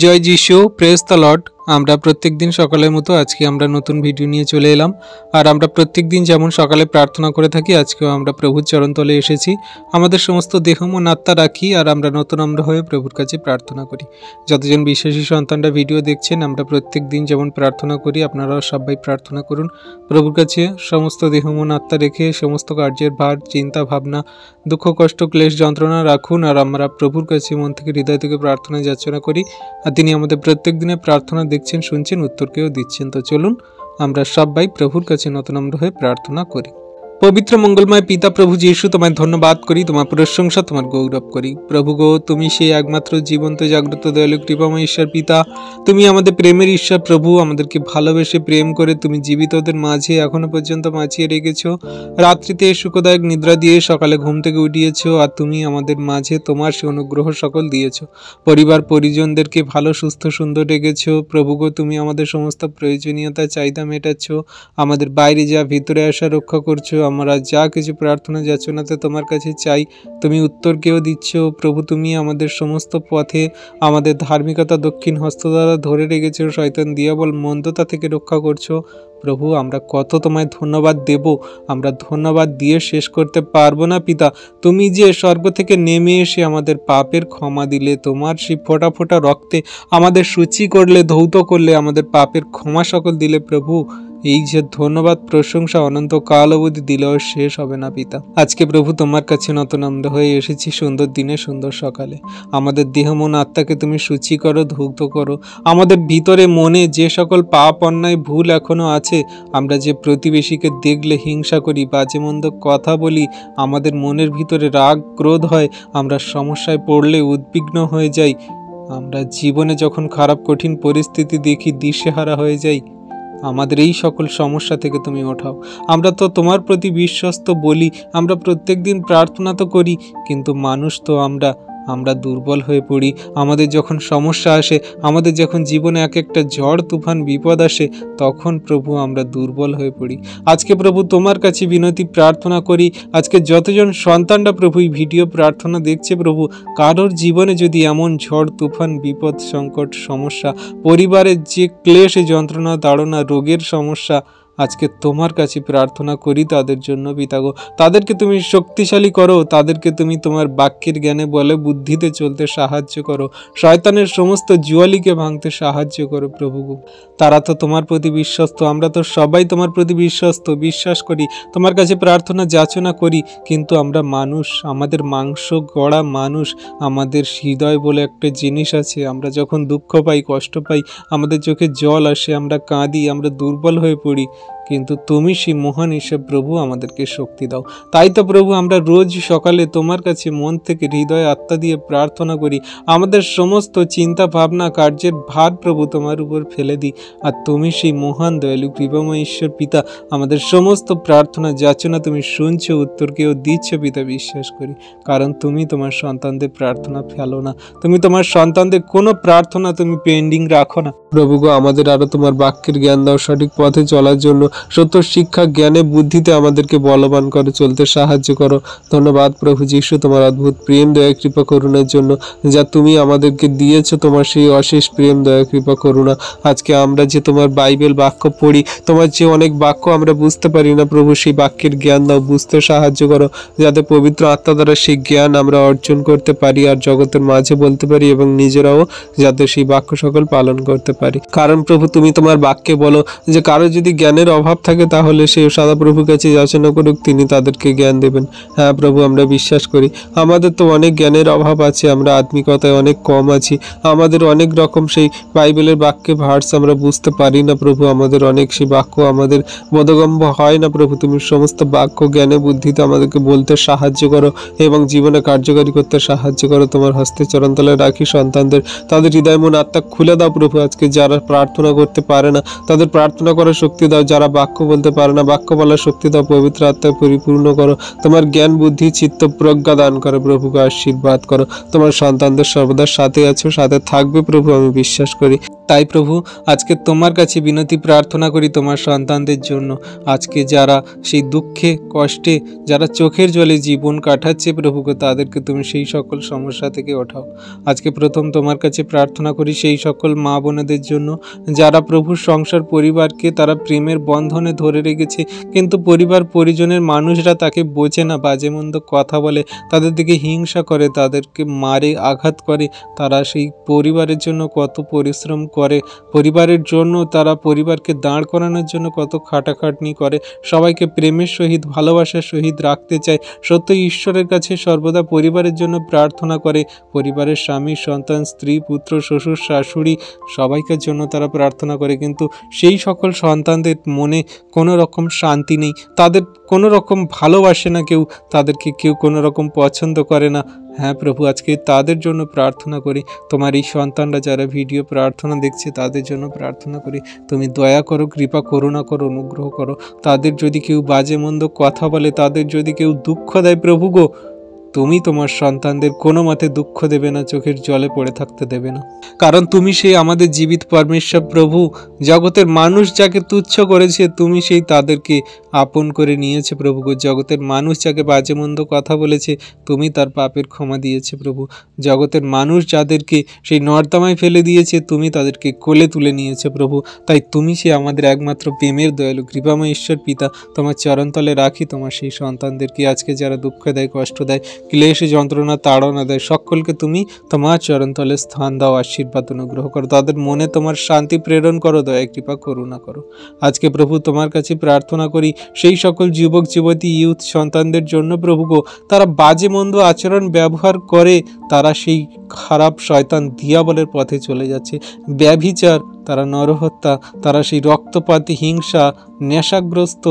জয় যিশু, praise the Lord. আমরা প্রত্যেক দিন সকালের মতো আজকে আমরা নতুন ভিডিও নিয়ে চলে এলাম। আর আমরা প্রত্যেক দিন যেমন সকালে প্রার্থনা করে থাকি, আজকেও আমরা প্রভুর চরণতলে এসেছি। আমাদের সমস্ত দেহ মন আত্মা রাখি আর আমরা নতুন আমরা হয়ে প্রভুর কাছে প্রার্থনা করি। যতজন বিশ্বাসী সন্তানরা ভিডিও দেখছেন, আমরা প্রত্যেক দিন যেমন প্রার্থনা করি, আপনারাও সবাই প্রার্থনা করুন প্রভুর কাছে। সমস্ত দেহ মন আত্মা রেখে সমস্ত কার্যের ভার, চিন্তা ভাবনা, দুঃখ কষ্ট ক্লেশ যন্ত্রণা রাখুন। আর আমরা প্রভুর কাছে মন থেকে হৃদয় থেকে প্রার্থনা যাচনা করি। আর তিনি আমাদের প্রত্যেক দিনে প্রার্থনা দেখছেন, শুনছেন, উত্তরকেও দিচ্ছেন। তো চলুন আমরা সবাই প্রভুর কাছে নতনম্র হয়ে প্রার্থনা করি। পবিত্র মঙ্গলময় পিতা প্রভু যিশু, তোমায় ধন্যবাদ করি, তোমার প্রশংসা, তোমার গৌরব করি। প্রভু গো, তুমি সেই একমাত্র জীবন্ত জাগ্রত দয়ালু কৃপাময় ঈশ্বর পিতা। তুমি আমাদের প্রেমের ঈশ্বর প্রভু। আমাদেরকে ভালোবেসে প্রেম করে তুমি জীবিতদের মাঝে এখনো পর্যন্ত বাঁচিয়ে রেখেছ। রাত্রিতে সুখদায়ক নিদ্রা দিয়ে সকালে ঘুম থেকে উঠিয়েছ। আর তুমি আমাদের মাঝে তোমার সে অনুগ্রহ সকল দিয়েছ। পরিবার পরিজনদেরকে ভালো সুস্থ সুন্দর রেখেছ। প্রভু গো, তুমি আমাদের সমস্ত প্রয়োজনীয়তা চাহিদা মেটাচ্ছ। আমাদের বাইরে যা ভিতরে আসা রক্ষা করছো। আমরা যা কিছু প্রার্থনা যাচনাতে তোমার কাছে চাই, তুমি উত্তরকেও দিচ্ছ। প্রভু, তুমি আমাদের সমস্ত পথে আমাদের ধার্মিকতা দক্ষিণ হস্ত দ্বারা ধরে রেখেছো। শয়তান দিয়াবল মন্দতা থেকে রক্ষা করছো। প্রভু, আমরা কত তোমায় ধন্যবাদ দেব, আমরা ধন্যবাদ দিয়ে শেষ করতে পারবো না পিতা। তুমি যে স্বর্গ থেকে নেমে এসে আমাদের পাপের ক্ষমা দিলে, তোমার সেই ফোঁটা ফোঁটা রক্তে আমাদের সূচি করলে, ধৌত করলে, আমাদের পাপের ক্ষমা সকল দিলে। প্রভু, এই যে ধন্যবাদ প্রশংসা অনন্তকাল অবধি দিলেও শেষ হবে না পিতা। আজকে প্রভু তোমার কাছে নতনম্র হয়ে এসেছি সুন্দর দিনে, সুন্দর সকালে। আমাদের দেহ মন আত্মাকে তুমি সূচি করো, ধৌত করো। আমাদের ভিতরে মনে যে সকল পাপ অন্যায় ভুল এখনো আছে, আমরা যে প্রতিবেশীকে দেখলে হিংসা করি, বাজে মন্দ কথা বলি, আমাদের মনের ভিতরে রাগ ক্রোধ হয়, আমরা সমস্যায় পড়লে উদ্বিগ্ন হয়ে যাই, আমরা জীবনে যখন খারাপ কঠিন পরিস্থিতি দেখি দিশেহারা হয়ে যাই, আমাদের এই সকল সমস্যা থেকে তুমি ওঠাও। আমরা তো তোমার প্রতি বিশ্বস্ত বলি, আমরা প্রত্যেক দিন প্রার্থনা তো করি, কিন্তু মানুষ তো আমরা দুর্বল হয়ে পড়ি। আমাদের যখন সমস্যা আসে, আমাদের যখন জীবনে এক একটা ঝড় তুফান বিপদ আসে, তখন প্রভু আমরা দুর্বল হয়ে পড়ি। আজকে প্রভু তোমার কাছে বিনতি প্রার্থনা করি, আজকে যতজন সন্তানরা প্রভু এই ভিডিও প্রার্থনা দেখছে প্রভু, কারোর জীবনে যদি এমন ঝড় তুফান বিপদ সংকট সমস্যা, পরিবারের যে ক্লেশ যন্ত্রণা তাড়না রোগের সমস্যা, আজকে তোমার কাছে প্রার্থনা করি তাদের জন্য পিতাগো। তাদেরকে তুমি শক্তিশালী করো, তাদেরকে তুমি তোমার বাক্যের জ্ঞানে বলে বুদ্ধিতে চলতে সাহায্য করো, শয়তানের সমস্ত জুয়ালিকে ভাঙতে সাহায্য করো প্রভুগো। তারা তো তোমার প্রতি বিশ্বস্ত, আমরা তো সবাই তোমার প্রতি বিশ্বস্ত, বিশ্বাস করি, তোমার কাছে প্রার্থনা যাচনা করি, কিন্তু আমরা মানুষ, আমাদের মাংস গড়া মানুষ, আমাদের হৃদয় বলে একটা জিনিস আছে। আমরা যখন দুঃখ পাই, কষ্ট পাই, আমাদের চোখে জল আসে, আমরা কাঁদি, আমরা দুর্বল হয়ে পড়ি, কিন্তু তুমি সেই মহান ঈশ্বর প্রভু আমাদেরকে শক্তি দাও। তাই তো প্রভু আমরা রোজ সকালে তোমার কাছে মন থেকে হৃদয় আত্মা দিয়ে প্রার্থনা করি। আমাদের সমস্ত চিন্তা ভাবনা কার্যের ভার প্রভু তোমার উপর ফেলে দিই। আর তুমি সেই মহান দয়ালু কৃপাময় ঈশ্বর পিতা, আমাদের সমস্ত প্রার্থনা যাচনা তুমি শুনছো, উত্তরকেও দিচ্ছ পিতা, বিশ্বাস করি। কারণ তুমি তোমার সন্তানদের প্রার্থনা ফেলো না, তুমি তোমার সন্তানদের কোনো প্রার্থনা তুমি পেন্ডিং রাখো না। প্রভু গো, আমাদের আরো তোমার বাক্যের জ্ঞান দাও, সঠিক পথে চলার জন্য, সত্য শিক্ষা জ্ঞানে বুদ্ধিতে আমাদেরকে বলবান করে চলতে সাহায্য করো। ধন্যবাদ প্রভু যিশু, তোমার অদ্ভুত প্রেম দয়া কৃপা করুণার জন্য, যা তুমি আমাদেরকে দিয়েছো, তোমার সেই অশেষ প্রেম দয়া কৃপা করুণা। আজকে আমরা যে তোমার বাইবেল বাক্য পড়ি, তোমার যে অনেক বাক্য আমরা বুঝতে পারি না প্রভু, সেই বাক্যের জ্ঞান দাও, বুঝতে সাহায্য করো, যাতে পবিত্র আত্মা দ্বারা সেই জ্ঞান আমরা অর্জন করতে পারি আর জগতের মাঝে বলতে পারি, এবং নিজেরাও যাতে সেই বাক্য সকল পালন করতে পারি। কারণ প্রভু তুমি তোমার বাক্যে বলো যে কারো যদি জ্ঞানের অভাব থাকে, তাহলে সে সদাপ্রভুর কাছে যাচনা করুক, তিনি তাদেরকে জ্ঞান দেবেন। হ্যাঁ প্রভু, আমরা বিশ্বাস করি আমাদের তো অনেক জ্ঞানের অভাব আছে, আমরা আত্মিকতায় অনেক কম আছি, আমাদের অনেক রকম সেই বাইবেলের বাক্যে ভার্স আমরা বুঝতে পারি না প্রভু, আমাদের অনেক সেই বাক্য আমাদের বোধগম্য হয় না প্রভু। তুমি সমস্ত বাক্য জ্ঞানে বুদ্ধিতে আমাদেরকে বলতে সাহায্য করো এবং জীবনে কার্যকারী করতে সাহায্য করো। তোমার হস্তে চরণতলায় রাখি সন্তানদের, তাদের হৃদয় মন আত্মা খুলে দাও প্রভু। আজকে যারা প্রার্থনা করতে পারে না, তাদের প্রার্থনা করার শক্তি দাও। যারা বাক্য বলতে পারে না, বাক্য বলার শক্তি দাও, পবিত্র আত্মায় পরিপূর্ণ করো, তোমার জ্ঞান বুদ্ধি চিত্ত প্রজ্ঞা দান করো প্রভুকে, আশীর্বাদ করো। তোমার সন্তানদের সর্বদা সাথে আছো, সাথে থাকবে প্রভু, আমি বিশ্বাস করি। তাই প্রভু আজকে তোমার কাছে বিনতি প্রার্থনা করি তোমার সন্তানদের জন্য, আজকে যারা সেই দুঃখে কষ্টে, যারা চোখের জলে জীবন কাটাচ্ছে প্রভুকে, তাদেরকে তুমি সেই সকল সমস্যা থেকে ওঠাও। আজকে প্রথম তোমার কাছে প্রার্থনা করি সেই সকল মা বোনেদের জন্য যারা প্রভুর সংসার পরিবারকে তারা প্রেমের বন্ধনে ধরে রেখেছে, কিন্তু পরিবার পরিজনের মানুষরা তাকে বোঝে না, বাজে মন্দ কথা বলে, তাদের দিকে হিংসা করে, তাদেরকে মারে, আঘাত করে। তারা সেই পরিবারের জন্য কত পরিশ্রম করে, পরিবারের জন্য তারা পরিবারকে দাঁড় করানোর জন্য কত খাটাখাটনি করে, সবাইকে প্রেমের সহিত ভালোবাসার সহিত রাখতে চায়, সত্য ঈশ্বরের কাছে সর্বদা পরিবারের জন্য প্রার্থনা করে, পরিবারের স্বামী সন্তান স্ত্রী পুত্র শ্বশুর শাশুড়ি সবাইকার জন্য তারা প্রার্থনা করে, কিন্তু সেই সকল সন্তানদের মনে কোনো রকম শান্তি নেই, তাদের কোনো রকম ভালোবাসে না কেউ, তাদেরকে কেউ কোনো রকম পছন্দ করে না। হ্যাঁ প্রভু আজকে তাদের জন্য প্রার্থনা করি, তোমার এই সন্তানরা যারা ভিডিও প্রার্থনা দেখছে তাদের জন্য প্রার্থনা করি, তুমি দয়া করো, কৃপা করুণা করো, অনুগ্রহ করো। তাদের যদি কেউ বাজে মন্দ কথা বলে, তাদের যদি কেউ দুঃখ দেয় প্রভু গো, তুমি তোমার সন্তানদের কোনো মতে দুঃখ দেবে না, চোখের জলে পড়ে থাকতে দেবে না, কারণ তুমি সেই আমাদের জীবিত পরমেশ্বর প্রভু। জগতের মানুষ যাকে তুচ্ছ করেছে তুমি সেই তাদেরকে আপন করে নিয়েছে প্রভু গো। জগতের মানুষ যাকে বাজে মন্দ কথা বলেছে তুমি তার পাপের ক্ষমা দিয়েছে প্রভু। জগতের মানুষ যাদেরকে সেই নর্দমায় ফেলে দিয়েছে তুমি তাদেরকে কোলে তুলে নিয়েছে প্রভু। তাই তুমি সে আমাদের একমাত্র প্রেমের দয়ালু কৃপাময় ঈশ্বর পিতা, তোমার চরণতলে রাখি তোমার সেই সন্তানদেরকে, আজকে যারা দুঃখ দেয়, কষ্ট দেয়, ক্লেশ যন্ত্রণা তাড়না দেয়, সকলকে তুমি তোমার চরণতলে স্থান দাও, আশীর্বাদ অনুগ্রহ করো, তাদের মনে তোমার শান্তি প্রেরণ করো, দয়া কৃপা করুণা করো। আজকে প্রভু তোমার কাছে প্রার্থনা করি সেই সকল যুবক যুবতী ইউথ সন্তানদের জন্য প্রভু গো, তারা বাজে মন্দ আচরণ ব্যবহার করে, তারা সেই খারাপ শয়তান দিয়াবলের পথে চলে যাচ্ছে, ব্যভিচার, তারা নরহত্যা, তারা সেই রক্তপাতী হিংসা, নেশাগ্রস্ত,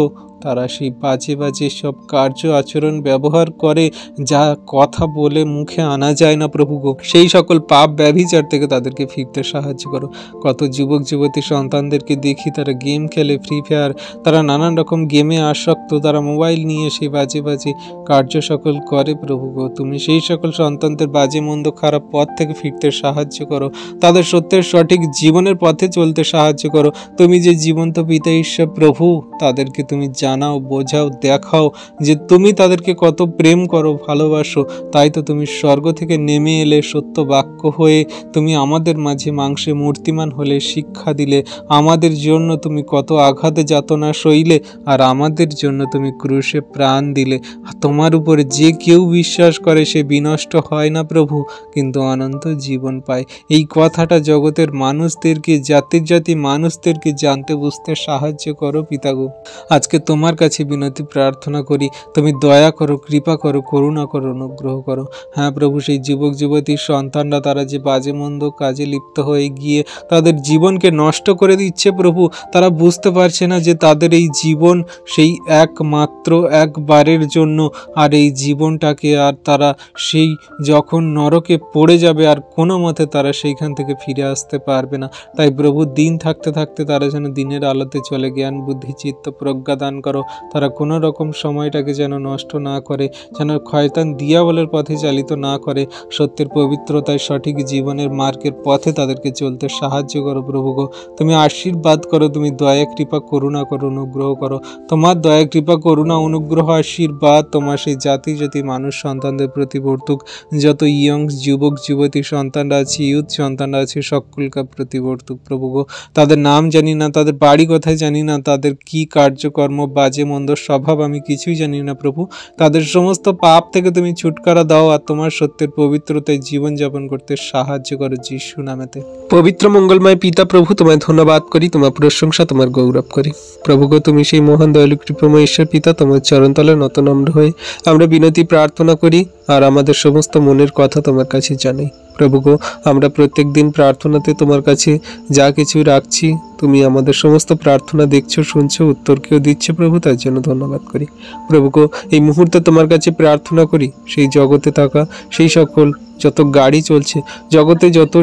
তারা সেই বাজে বাজে সব কার্য আচরণ ব্যবহার করে, যা কথা বলে মুখে আনা যায় না প্রভু গো, সেই সকল পাপ ব্যভিচার থেকে তাদেরকে ফিরতে সাহায্য করো। কত যুবক যুবতী সন্তানদেরকে দেখি তারা গেম খেলে, ফ্রি ফায়ার, তারা নানান রকম গেমে আসক্ত, তারা মোবাইল নিয়ে সেই বাজে বাজে কার্য সকল করে প্রভু গো, তুমি সেই সকল সন্তানদের বাজে মন্দ খারাপ পথ থেকে ফিরতে সাহায্য করো, তাদের সত্যের সঠিক জীবনের পথে চলতে সাহায্য করো। তুমি যে জীবন্ত পিতা ঈশ্বর প্রভু, তাদেরকে তুমি জানাও, বোঝাও, দেখাও যে তুমি তাদেরকে কত প্রেম করো, ভালোবাসো। তাই তো তুমি স্বর্গ থেকে নেমে এলে সত্য বাক্য হয়ে, তুমি আমাদের মাঝে মাংসে মূর্তিমান হলে, শিক্ষা দিলে, আমাদের জন্য তুমি কত আঘাতে যাতনা সইলে, আর আমাদের জন্য তুমি ক্রুশে প্রাণ দিলে। তোমার উপরে যে কেউ বিশ্বাস করে সে বিনষ্ট হয় না প্রভু, কিন্তু অনন্ত জীবন পায়। এই কথাটা জগতের মানুষদেরকে, জাতির জাতি মানুষদেরকে জানতে বুঝতে সাহায্য করো পিতাগো। আজকে তোমার কাছে বিনতি প্রার্থনা করি, তুমি দয়া করো, কৃপা করো, করুণা করো, অনুগ্রহ করো। হ্যাঁ প্রভু সেই যুবক যুবতীর সন্তানরা তারা যে বাজে মন্দ কাজে লিপ্ত হয়ে গিয়ে তাদের জীবনকে নষ্ট করে দিচ্ছে প্রভু, তারা বুঝতে পারছে না যে তাদের এই জীবন সেই একমাত্র একবারের জন্য, আর এই জীবনটাকে আর তারা সেই যখন নরকে পড়ে যাবে আর কোনো মতে তারা সেইখান থেকে ফিরে আসতে পারবে না। তাই প্রভু দিন থাকতে থাকতে তারা যেন দিনের আলোতে চলে, জ্ঞান বুদ্ধি চিত্ত প্রজ্ঞা দান করো, তারা কোনো রকম সময়টাকে যেন নষ্ট না করে, যেন শয়তান দিয়াবলের পথে চালিত না করে, সত্যের পবিত্রতায় সঠিক জীবনের মার্গের পথে তাদেরকে চলতে সাহায্য করো প্রভু গো। তুমি আশীর্বাদ করো, তুমি দয়া কৃপা করুণা করো, অনুগ্রহ করো। তোমার দয়া কৃপা করুণা অনুগ্রহ আশীর্বাদ তোমার সেই জাতি জাতি মানুষ সন্তানদের প্রতি বর্তুক, যত ইয়ং যুবক যুবতী সন্তানরা আছে, ইউথ সন্তানরা আছে, সকলকার প্রতি বর্তুক প্রভু গো। তাদের নাম জানি না, তাদের বাড়ি কোথায় জানি না, তাদের কি কার্যকর্ম, বাজে মন্দ স্বভাব আমি কিছুই জানি না প্রভু, তাদের সমস্ত পাপ থেকে তুমি ছুটকারা দাও, আর তোমার সত্যের পবিত্রতায় জীবনযাপন করতে সাহায্য করো যিশু নামেতে। পবিত্র মঙ্গলময় পিতা প্রভু, তোমায় ধন্যবাদ করি, তোমার প্রশংসা, তোমার গৌরব করি প্রভু গো। তুমি সেই মহান দয়ালু কৃপাময় ঈশ্বর পিতা, তোমার চরণতলে নত নম্র হয়ে আমরা বিনতি প্রার্থনা করি, আর আমাদের সমস্ত মনের কথা তোমার কাছে জানাই প্রভু গো। আমরা প্রত্যেক দিন প্রার্থনাতে তোমার কাছে যা কিছু রাখছি তুমি আমাদের সমস্ত প্রার্থনা দেখছো, শুনছো, উত্তরকেও দিচ্ছে প্রভু, তার জন্য ধন্যবাদ করি। প্রভু গো, এই মুহূর্তে তোমার কাছে প্রার্থনা করি সেই জগতে থাকা সেই সকল যত গাড়ি চলছে, জগতে যত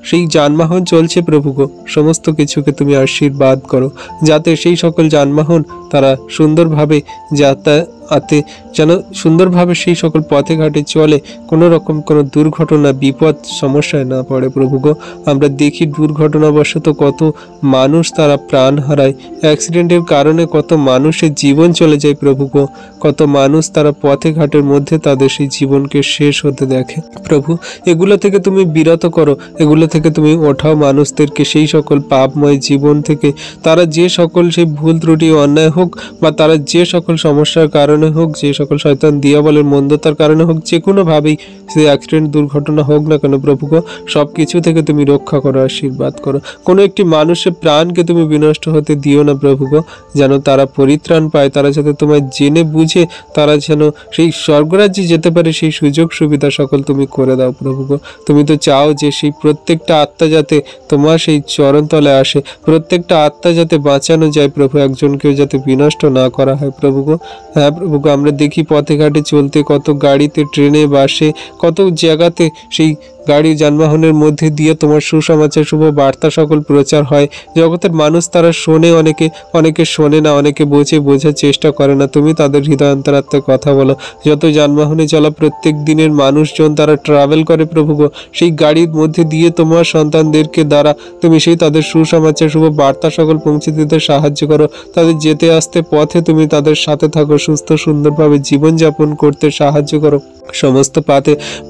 সেই যানবাহন চলছে প্রভু গো, সমস্ত কিছুকে তুমি আশীর্বাদ করো, যাতে সেই সকল যানবাহন তারা সুন্দরভাবে যাতায়াতে যেন সুন্দরভাবে সেই সকল পথে ঘাটে চলে, কোনো রকম কোনো দুর্ঘটনা বিপদ সমস্যায় না পড়ে প্রভু গো। আমরা দেখি দুর্ঘটনাবশত কত মানুষ তারা প্রাণ হারায়, অ্যাক্সিডেন্টের কারণে কত মানুষের জীবন চলে যায় প্রভু গো, কত মানুষ তারা পথে ঘাটের মধ্যে তাদের সেই জীবনকে শেষ হতে দেখে প্রভু। এগুলো থেকে তুমি বিরত করো, এগুলো থেকে তুমি ওঠাও মানুষদেরকে সেই সকল পাপময় জীবন থেকে। তারা যে সকল সেই ভুল ত্রুটি অন্যায় হোক, বা তারা যে সকল সমস্যার কারণে হোক, যে সকল শয়তান দিয়াবলের মন্দতার কারণে হোক, যে কোনোভাবেই সে অ্যাক্সিডেন্ট দুর্ঘটনা হোক না কেন প্রভু গো, সব কিছু থেকে তুমি রক্ষা করো, আশীর্বাদ করো। কোনো একটি মানুষের প্রাণকে তুমি বিনষ্ট হতে দিও না প্রভু গো, যেন তারা পরিত্রাণ পায়, তারা যাতে তোমায় জেনে বুঝে তারা যেন সেই স্বর্গরাজ্যে যেতে পারে, সেই সুযোগ সুবিধা সকল তুমি করে দাও প্রভু গো। তুমি তো চাও যে সেই প্রত্যেকটা আত্মা যাতে তোমার সেই চরণতলে আসে, প্রত্যেকটা আত্মা যাতে বাঁচানো যায় প্রভু, একজনকেও যাতে বিনষ্ট না করা হয় প্রভু গো। হ্যাঁ প্রভু গো, আমরা দেখি পথে ঘাটে চলতে কত গাড়িতে, ট্রেনে, বাসে, কত জায়গাতে সেই গাড়ি যানবাহনের মধ্যে দিয়ে তোমার সুসমাচার, শুভ বার্তা সকল প্রচার হয়। জগতের মানুষ তারা শোনে, অনেকে শোনে না, অনেকে বোঝার চেষ্টা করে না। তুমি তাদের হৃদয় অন্তরাত্মায় কথা বলো। যত যানবাহনে চলা প্রত্যেক দিনের মানুষজন তারা ট্রাভেল করে প্রভু গো, সেই গাড়ির মধ্যে দিয়ে তোমার সন্তানদেরকে দ্বারা তুমি সেই তাদের সুসমাচার, শুভ বার্তা সকল পৌঁছে দিতে সাহায্য করো। তাদের যেতে আসতে পথে তুমি তাদের সাথে থাকো, সুস্থ সুন্দরভাবে জীবনযাপন করতে সাহায্য করো। সমস্ত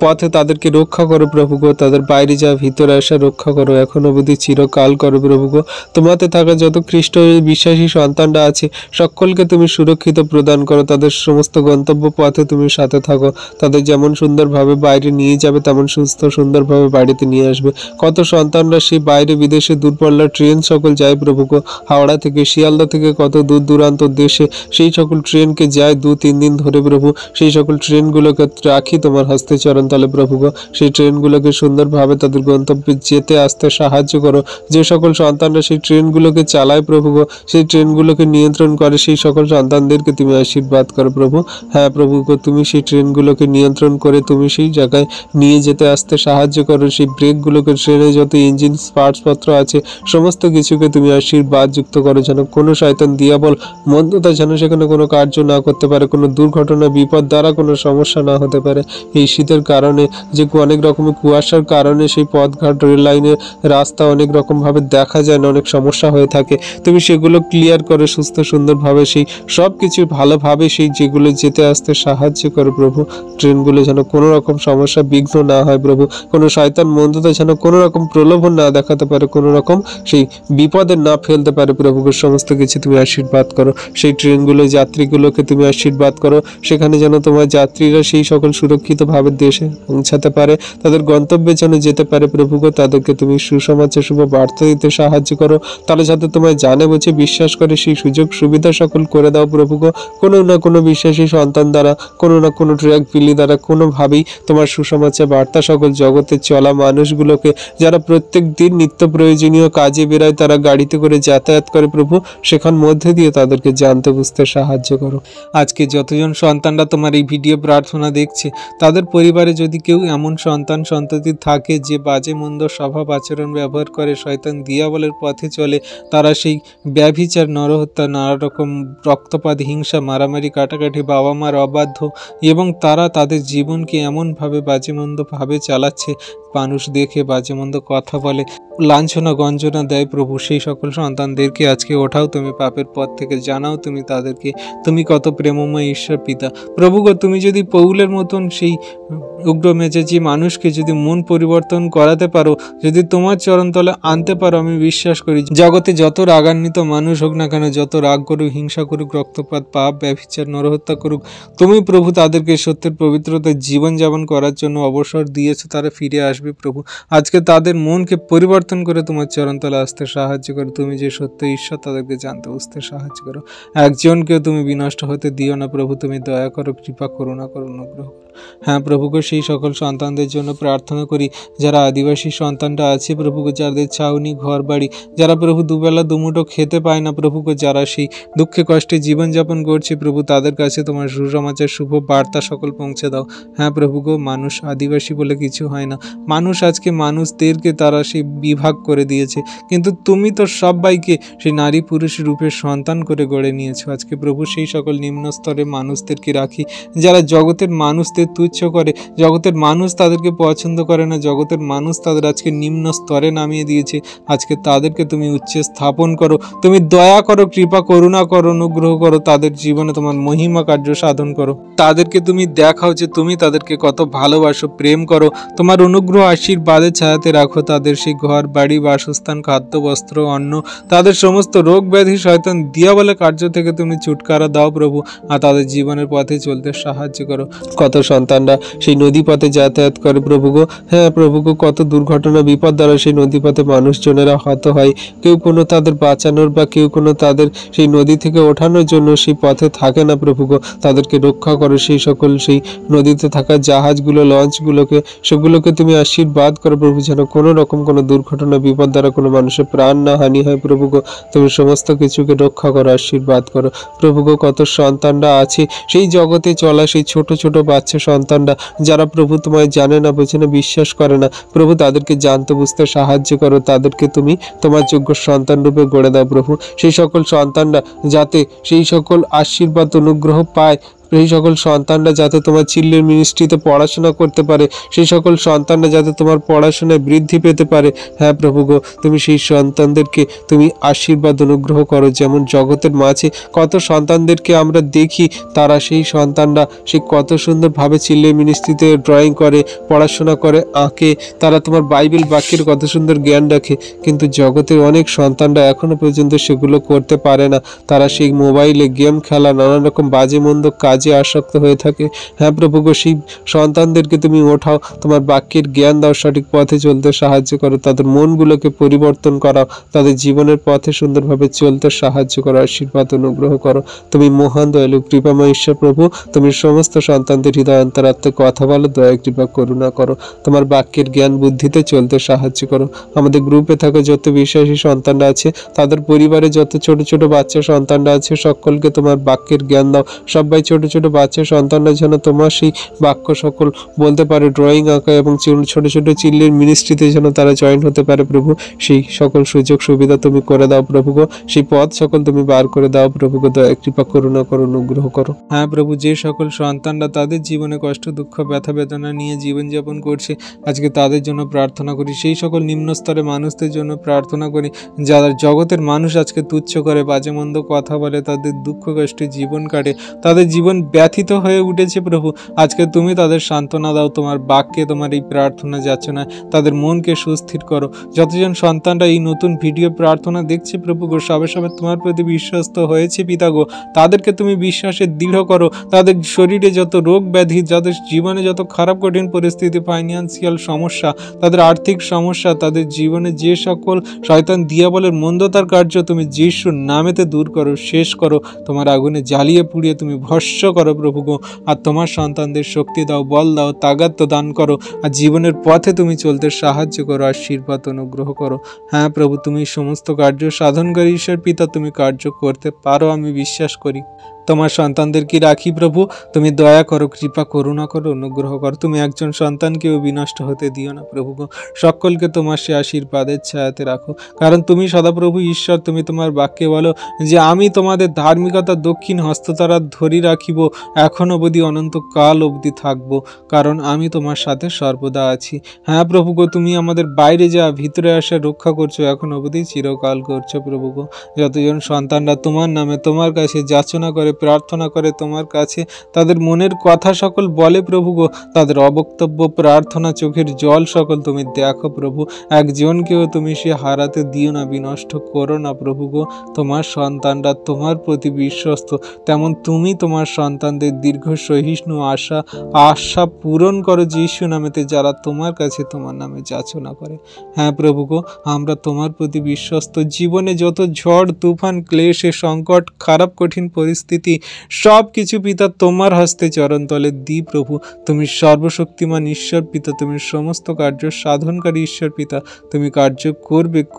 পথে তাদেরকে রক্ষা করো প্রভু গো, তাদের বাইরে যা ভিতরে আসা রক্ষা করো, এখন অবধি চিরকাল করো প্রভু গো। তোমাতে থাকা যত খ্রিস্ট বিশ্বাসী সন্তানরা আছে সকলকে তুমি সুরক্ষিত প্রদান করো, তাদের সমস্ত গন্তব্য পথে তুমি সাথে থাকো, তাদের যেমন সুন্দরভাবে বাইরে নিয়ে যাবে তেমন সুস্থ সুন্দরভাবে বাড়িতে নিয়ে আসবে। কত সন্তানরা সেই বাইরে বিদেশে দূরপাল্লার ট্রেন সকল যায় প্রভু গো, হাওড়া থেকে, শিয়ালদা থেকে কত দূর দূরান্ত দেশে সেই সকল ট্রেনকে যায় 2-3 দিন ধরে প্রভু। সেই সকল ট্রেনগুলোকে রাখি তোমার হস্তে চরণতলে প্রভু গো, সেই ট্রেনগুলোকে সুন্দরভাবে তাদের গন্তব্যে যেতে আসতে সাহায্য করো। যে সকল সন্তানরা সেই ট্রেনগুলোকে চালায় প্রভু গো, সেই ট্রেনগুলোকে নিয়ন্ত্রণ করে, সেই সকল সন্তানদেরকে তুমি আশীর্বাদ করো প্রভু। হ্যাঁ প্রভু গো, তুমি সেই ট্রেনগুলোকে নিয়ন্ত্রণ করে তুমি সেই জায়গায় নিয়ে যেতে আসতে সাহায্য করো। সেই ব্রেকগুলোকে, ট্রেনে যত ইঞ্জিন পার্টসপত্র আছে সমস্ত কিছুকে তুমি আশীর্বাদ যুক্ত করো, যেন কোনো শয়তান দিয়াবল মন্দতা যেন সেখানে কোনো কার্য না করতে পারে, কোনো দুর্ঘটনা বিপদ দ্বারা কোনো সমস্যা না হতে পারে। এই শীতের কারণে যে অনেক রকমের কুয়াশার কারণে সেই পথঘাট, রেল লাইনের রাস্তা অনেক রকমভাবে দেখা যায় না, অনেক সমস্যা হয়ে থাকে। তুমি সেগুলো ক্লিয়ার করে সুস্থ সুন্দরভাবে সেই সব কিছু ভালোভাবে সেই যেগুলো যেতে আসতে সাহায্য করো প্রভু। ট্রেনগুলো যেন কোনো রকম সমস্যা বিঘ্ন না হয় প্রভু, কোনো শয়তান মন্দতা যেন কোনো রকম প্রলোভন না দেখাতে পারে, কোনো রকম সেই বিপদে না ফেলতে পারে প্রভু। সমস্ত কিছু তুমি আশীর্বাদ করো, সেই ট্রেনগুলো যাত্রীগুলোকে তুমি আশীর্বাদ করো, সেখানে যেন তোমার যাত্রীরা সেই সকল সুরক্ষিতভাবে দেশে পৌঁছাতে পারে, তাদের গন্তব্যে যেন যেতে পারে প্রভু গো। তাদেরকে তুমি সুসমাচার, শুভ বার্তা দিতে সাহায্য করো, তাহলে যাতে তোমায় জানে বুঝে বিশ্বাস করে সেই সুযোগ সুবিধা সকল করে দাও প্রভু গো। কোনো না কোনো বিশ্বাসী সন্তান দ্বারা, কোনো না কোনো ট্র্যাক বিলি দ্বারা কোনোভাবেই তোমার সুসমাচার বার্তা সকল জগতে চলা মানুষগুলোকে, যারা প্রত্যেক দিন নিত্য প্রয়োজনীয় কাজে বেরায়, তারা গাড়িতে করে যাতায়াত করে প্রভু, সেখান মধ্যে দিয়ে তাদেরকে জানতে বুঝতে সাহায্য করো। আজকে যতজন সন্তানরা তোমার এই ভিডিও প্রার্থনা দেখছে, তাদের পরিবারে যদি কেউ এমন সন্ততি থাকে যে বাজে মন্দ স্বভাব আচরণ ব্যবহার করে, শয়তান দিয়াবলের পথে চলে, তারা সেই ব্যভিচার, নরহত্যা, নানা রকম রক্তপাত, হিংসা, মারামারি, কাটাকাটি, বাবা মার অবাধ্য, এবং তারা তাদের জীবনকে এমনভাবে বাজে মন্দ ভাবে চালাচ্ছে, মানুষ দেখে বাজে মন্দ কথা বলে, লাঞ্ছনা গঞ্জনা দেয় প্রভু, সেই সকল সন্তানদেরকে আজকে ওঠাও তুমি পাপের পথ থেকে, জানাও তুমি তাদেরকে তুমি কত প্রেমময় ঈশ্বর পিতা প্রভু গো। তুমি যদি পৌলের মতন সেই উগ্র মেজাজি মানুষকে যদি মন পরিবর্তন করাতে পারো, যদি তোমার চরণতলে আনতে পারো, আমি বিশ্বাস করি জগতে যত রাগান্বিত মানুষ হোক না কেন, যত রাগ করুক, হিংসা করুক, রক্তপাত, পাপ, ব্যভিচার, নরহত্যা করুক, তুমি প্রভু তাদেরকে সত্যের পবিত্রতায় জীবনযাপন করার জন্য অবসর দিয়েছো, তারা ফিরে আসবে প্রভু। আজকে তাদের মনকে পরিবর্তন করে তোমার চরণতলে আসতে সাহায্য করো, তুমি যে সত্য ঈশ্বর তাদেরকে জানতে বুঝতে সাহায্য করো। একজনকেও তুমি বিনষ্ট হতে দিও না প্রভু, তুমি দয়া করো, কৃপা করুণা করো, অনুগ্রহ করো। হ্যাঁ প্রভু গো, সেই সকল সন্তানদের জন্য প্রার্থনা করি যারা আদিবাসী সন্তানরা আছে প্রভু গো, যাদের ছাউনি ঘর বাড়ি, যারা প্রভু দুবেলা দুমুঠো খেতে পায় না প্রভু গো, যারা সেই দুঃখে কষ্টে জীবনযাপন করছে প্রভু, তাদের কাছে তোমার সুসমাচার শুভ বার্তা সকল পৌঁছে দাও। হ্যাঁ প্রভু গো, মানুষ আদিবাসী বলে কিছু হয় না, মানুষ আজকে মানুষদেরকে তারা সেই বিভাগ করে দিয়েছে, কিন্তু তুমি তো সবাইকে সেই নারী পুরুষ রূপের সন্তান করে গড়ে নিয়েছো। আজকে প্রভু সেই সকল নিম্ন স্তরের মানুষদেরকে রাখি যারা জগতের মানুষদের তুচ্ছ করে, জগতের মানুষ তাদেরকে পছন্দ করে না, জগতের মানুষ তাদের আজকে নিম্ন স্তরে নামিয়ে দিয়েছে। আজকে তাদেরকে তুমি উচ্চে স্থাপন করো, তুমি দয়া করো, কৃপা করুণা করো, অনুগ্রহ করো, তাদের জীবনে তোমার মহিমা কার্য সাধন করো। তাদেরকে তুমি দেখাও যে তুমি তাদেরকে কত ভালোবাসো, প্রেম করো, তোমার অনুগ্রহ আশীর্বাদের ছায়াতে রাখো। তাদের সেই ঘর বাড়ি, বাসস্থান, খাদ্য, বস্ত্র, অন্ন, তাদের সমস্ত রোগ ব্যাধি, শয়তান দিয়াবলের কার্য থেকে তুমি ছুটকারা দাও প্রভু, আর তাদের জীবনের পথে চলতে সাহায্য করো। কত সন্তানরা সেই নদী পথে যাতায়াত করে প্রভু গো, হ্যাঁ প্রভু গো, কত দুর্ঘটনা বিপদ দ্বারা সেই নদী পথে মানুষজনেরা হত হয়। কেউ কোনো তাদের বাঁচানোর বা কেউ কোনো তাদের সেই নদী থেকে ওঠানোর জন্য সেই পথে থাকে না প্রভু গো, তাদেরকে রক্ষা করো। সেই সকল সেই নদীতে থাকা জাহাজগুলো, লঞ্চগুলোকে, সেগুলোকে তুমি আশীর্বাদ করো প্রভু, যেন কোনো রকম কোনো দুর্ঘটনা বিপদ দ্বারা কোনো মানুষের প্রাণ না হানি হয় প্রভু গো। তুমি সমস্ত কিছুকে রক্ষা করো, আশীর্বাদ করো প্রভু গো। কত সন্তানরা আছে সেই জগতে চলা, সেই ছোট ছোট বাচ্চা সন্তানরা যারা প্রভু তোমায় জানে না, বোঝে না, বিশ্বাস করে না প্রভু, তাদেরকে জানতে বুঝতে সাহায্য করো। তাদেরকে তুমি তোমার যোগ্য সন্তান রূপে গড়ে দাও প্রভু। সেই সকল সন্তানরা যাতে সেই সকল আশীর্বাদ অনুগ্রহ পায়, সেই সকল সন্তানরা যাতে তোমার চিল্লের মিনিস্ট্রিতে পড়াশোনা করতে পারে, সেই সকল সন্তানরা যাতে তোমার পড়াশোনায় বৃদ্ধি পেতে পারে। হ্যাঁ প্রভু গো, তুমি সেই সন্তানদেরকে তুমি আশীর্বাদ অনুগ্রহ করো। যেমন জগতের মাঝে কত সন্তানদেরকে আমরা দেখি, তারা সেই সন্তানরা সেই কত সুন্দরভাবে চিল্লের মিনিস্ট্রিতে ড্রয়িং করে, পড়াশোনা করে, আঁকে, তারা তোমার বাইবেল বাক্যের কত সুন্দর জ্ঞান রাখে, কিন্তু জগতের অনেক সন্তানরা এখনো পর্যন্ত সেগুলো করতে পারে না। তারা সেই মোবাইলে গেম খেলা, নানান রকম বাজে মন্দ কাজে আসক্ত হয়ে থাকে। হ্যাঁ প্রভু গো, সেই সন্তানদেরকে তুমি ওঠাও, তোমার বাক্যের জ্ঞান দাও, সঠিক পথে চলতে সাহায্য করো, তাদের মনগুলোকে পরিবর্তন করাও, তাদের জীবনের পথে সুন্দরভাবে চলতে সাহায্য করো, আশীর্বাদ অনুগ্রহ করো। তুমি মহান দয়ালু কৃপাময় ঈশ্বর প্রভু, তুমি সমস্ত সন্তানদের হৃদয় অন্তরাত্মে কথা বলো, দয়া কৃপা করুণা করো, তোমার বাক্যের জ্ঞান বুদ্ধিতে চলতে সাহায্য করো। আমাদের গ্রুপে থাকা যত বিশ্বাসী সন্তানরা আছে, তাদের পরিবারে যত ছোট ছোট বাচ্চা সন্তানরা আছে, সকলকে তোমার বাক্যের জ্ঞান দাও। সবাই ছোট ছোট বাচ্চা সন্তানরা যেন তোমার সেই বাক্য সকল বলতে পারে, ড্রয়িং আঁকা এবং ছোট ছোট চিল্লির মিনিস্ট্রিতে যেন তারা জয়েন হতে পারে প্রভু। সেই সকল সুযোগ সুবিধা তুমি করে দাও প্রভু গো, সেই পথ সকল তুমি বার করে দাও প্রভু গো, দয়া কৃপা করুণা করো, অনুগ্রহ করো। হ্যাঁ প্রভু, যে সকল সন্তানরা তাদের জীবনে কষ্ট, দুঃখ, ব্যথা বেদনা নিয়ে জীবনযাপন করছে, আজকে তাদের জন্য প্রার্থনা করি। সেই সকল নিম্ন স্তরের মানুষদের জন্য প্রার্থনা করি যারা জগতের মানুষ আজকে তুচ্ছ করে, বাজে মন্দ কথা বলে, তাদের দুঃখ কষ্টে জীবন কাটে, তাদের জীবন ব্যথিত হয়ে উঠেছে প্রভু। আজকে তুমি তাদের সান্ত্বনা দাও, তোমার বাক্যে তোমার এই প্রার্থনা যাচ্ছে না, তাদের মনকে সুস্থির করো। যতজন সন্তানরা এই নতুন ভিডিও প্রার্থনা দেখছে প্রভু গো, সবে সবে তোমার প্রতি বিশ্বস্ত হয়েছে পিতা গো, তাদেরকে তুমি বিশ্বাসে দৃঢ় করো। তাদের শরীরে যত রোগ ব্যাধি, যাদের জীবনে যত খারাপ কঠিন পরিস্থিতি, ফাইন্যান্সিয়াল সমস্যা, তাদের আর্থিক সমস্যা, তাদের জীবনে যে সকল শয়তান দিয়াবলের মন্দতার কার্য, তুমি যিশুর নামেতে দূর করো, শেষ করো, তোমার আগুনে জ্বালিয়ে পুড়িয়ে তুমি ভস্য করো প্রভু গো। আর তোমার সন্তানদের শক্তি দাও, বল দাও, তাগাত্য দান করো, আর জীবনের পথে তুমি চলতে সাহায্য করো, আশীর্বাদ অনুগ্রহ করো। হ্যাঁ প্রভু, তুমি সমস্ত কার্য সাধনকারী ঈশ্বর পিতা, তুমি কার্য করতে পারো, আমি বিশ্বাস করি। তোমার সন্তানদেরকে রাখি প্রভু, তুমি দয়া করো, কৃপা করুণা করো, অনুগ্রহ করো। তুমি একজন সন্তানকেও বিনষ্ট হতে দিও না প্রভু গো, সকলকে তোমার সে আশীর্বাদের ছায়াতে রাখো, কারণ তুমি সদাপ্রভু ঈশ্বর। তুমি তোমার বাক্যে বলো যে আমি তোমাদের ধার্মিকতা দক্ষিণ হস্ততারা ধরি রাখিব, এখন অবধি অনন্তকাল অবধি থাকবো, কারণ আমি তোমার সাথে সর্বদা আছি। হ্যাঁ প্রভু গো, তুমি আমাদের বাইরে যা ভিতরে আসা রক্ষা করছো, এখন অবধি চিরকাল করছো প্রভু গো। যতজন সন্তানরা তোমার নামে তোমার কাছে যাচনা করে, প্রার্থনা করে তোমার কাছে, তাদের মনের কথা সকল বলে প্রভু গো, তাদের অবক্তব্য প্রার্থনা, চোখের জল সকল তুমি দেখো প্রভু। একজনকেও তুমি সে হারাতে দিও না, বিনষ্ট করো না প্রভু গো। তোমার সন্তানরা তোমার প্রতি বিশ্বস্ত, তেমন তুমি তোমার সন্তানদের দীর্ঘ সহিষ্ণু আশা পূরণ করো যিশু নামেতে, যারা তোমার কাছে তোমার নামে যাচনা করে। হ্যাঁ প্রভু গো, আমরা তোমার প্রতি বিশ্বস্ত। জীবনে যত ঝড় তুফান, ক্লেশে, সংকট, খারাপ কঠিন পরিস্থিতি পরিস্থিতি সব কিছু পিতা তোমার হস্তে চরণতলে দিই প্রভু। তুমি সর্বশক্তিমান ঈশ্বর পিতা, তুমি সমস্ত কার্য সাধনকারী ঈশ্বর পিতা, তুমি কার্য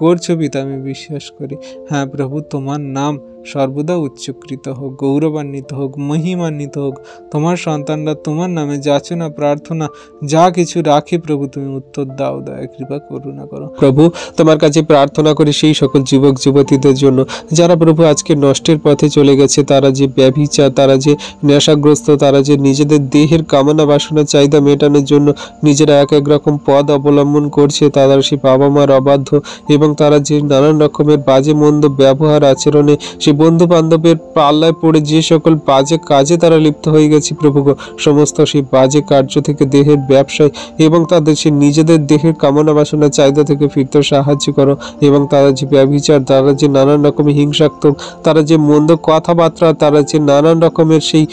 করছো পিতা, আমি বিশ্বাস করি। হ্যাঁ প্রভু, তোমার নাম সর্বদা উচ্চকৃত হোক, গৌরবান্বিত হোক, মহিমান্বিত হোক। তোমার সন্তানরা তোমার নামে যাচনা প্রার্থনা যা কিছু রাখে প্রভু, তুমি উত্তর দাও, দয়া কৃপা করুণা করো। প্রভু তোমার কাছে প্রার্থনা করি সেই সকল যুবক যুবতীদের জন্য যারা প্রভু আজকে নষ্টের পথে চলে গেছে, তারা যে ব্যভিচার, তারা যে নেশাগ্রস্ত, তারা যে নিজেদের দেহের কামনা বাসনা চাহিদা মেটানোর জন্য নিজেরা এক এক রকম পথ অবলম্বন করছে, তারা সেই বাবা মার অবাধ্য এবং তারা যে নানান রকমের বাজে মন্দ ব্যবহার আচরণে সেই বন্ধু বান্ধবের পাল্লায় পড়ে যে সকল বাজে কাজে তারা লিপ্ত হয়ে গেছে প্রভু, সমস্ত সেই বাজে কার্য থেকে, দেহের ব্যবসায় এবং তাদের সেই নিজেদের দেহের কামনা বাসনা চাহিদা থেকে ফিরতে সাহায্য করো। এবং তারা যে ব্যভিচার, তারা যে নানান রকমের হিংসাত্মক, তারা যে মন্দ কথাবার্তা, তারা যে নানান রকমের সেই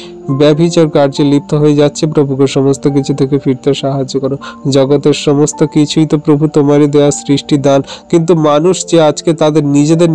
ব্যভিচার কার্যে লিপ্ত হয়ে যাচ্ছে প্রভুকে, সমস্ত কিছু থেকে ফিরতে সাহায্য করো। জগতের সমস্ত কিছুই তো প্রভু তোমারই দেওয়া সৃষ্টি দান, কিন্তু মানুষ যে আজকে তাদের